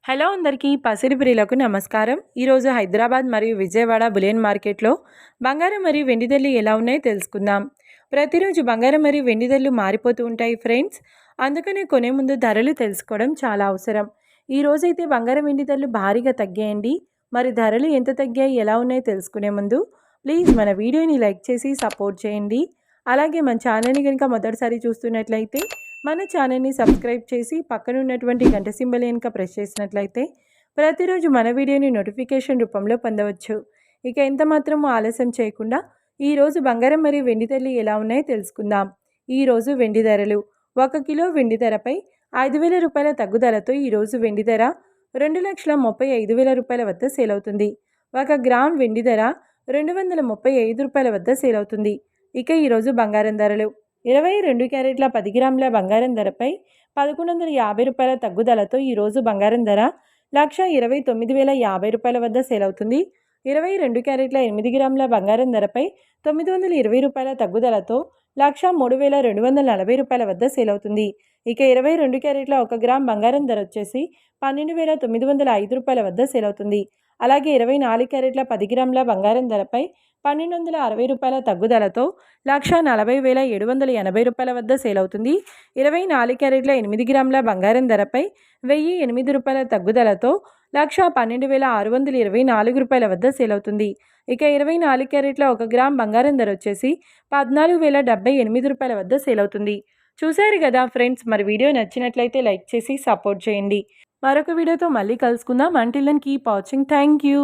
Hello అందరికీ పసిడి ప్రియులకు నమస్కారం. ఈరోజు హైదరాబాద్ మరియు విజయవాడ బులియన్ మార్కెట్లో బంగారం మరియు వెండి ధరలు ఎలా ఉన్నాయో తెలుసుకుందాం. ప్రతిరోజు బంగారం మరియు వెండి ధరలు మారిపోతూ ఉంటాయి ఫ్రెండ్స్. అందుకనే కొనే ముందు ధరలు తెలుసుకోవడం చాలా అవసరం. ఈ రోజైతే బంగారం వెండి ధరలు భారీగా తగ్గాయండి. మరి ధరలు ఎంత తగ్గాయి, ఎలా ఉన్నాయో తెలుసుకునే ముందు ప్లీజ్ మన వీడియోని లైక్ చేసి సపోర్ట్ చేయండి. అలాగే మన ఛానల్ని కనుక మొదటిసారి చూస్తున్నట్లయితే మన ఛానల్ని సబ్స్క్రైబ్ చేసి పక్కన ఉన్నటువంటి గంట సింబల్ కనుక ప్రెస్ చేసినట్లయితే ప్రతిరోజు మన వీడియోని నోటిఫికేషన్ రూపంలో పొందవచ్చు. ఇక ఎంత మాత్రమూ ఆలస్యం చేయకుండా ఈరోజు బంగారం మరియు వెండి ధరలు ఎలా ఉన్నాయో తెలుసుకుందాం. ఈరోజు వెండి ధరలు 1 కిలో వెండి ధరపై 5,000 రూపాయల తగ్గుదలతో ఈరోజు వెండి ధర 2,35,000 రూపాయల వద్ద సేల్ అవుతుంది. 1 గ్రామ్ వెండి ధర 235 రూపాయల వద్ద సేల్ అవుతుంది. ఇక ఈరోజు బంగారం ధరలు 22 క్యారెట్ల 10 గ్రాముల బంగారం ధరపై 1,150 రూపాయల తగ్గుదలతో ఈరోజు బంగారం ధర 1,29,050 రూపాయల వద్ద సేల్ అవుతుంది. 22 క్యారెట్ల 8 గ్రాముల బంగారం ధరపై 920 రూపాయల తగ్గుదలతో 1,03,240 రూపాయల వద్ద సేల్ అవుతుంది. ఇక 22 క్యారెట్ల 1 గ్రామ్ బంగారం ధర వచ్చేసి 12,905 రూపాయల వద్ద సేల్ అవుతుంది. అలాగే 24 క్యారెట్ల 10 గ్రాముల బంగారం ధరపై 1,260 రూపాయల తగ్గుదలతో 1,40,780 రూపాయల వద్ద సేల్ అవుతుంది. 24 క్యారెట్ల 8 గ్రాముల బంగారం ధరపై 1,008 రూపాయల తగ్గుదలతో 1,12,624 రూపాయల వద్ద సేల్ అవుతుంది. ఇక 24 క్యారెట్ల 1 గ్రామ్ బంగారం ధర వచ్చేసి 14,078 రూపాయల వద్ద సేల్ అవుతుంది. చూశారు కదా ఫ్రెండ్స్, మరి వీడియో నచ్చినట్లయితే లైక్ చేసి సపోర్ట్ చేయండి. మరొక వీడియోతో మళ్ళీ కలుసుకుందాం. Until then keep watching. Thank you.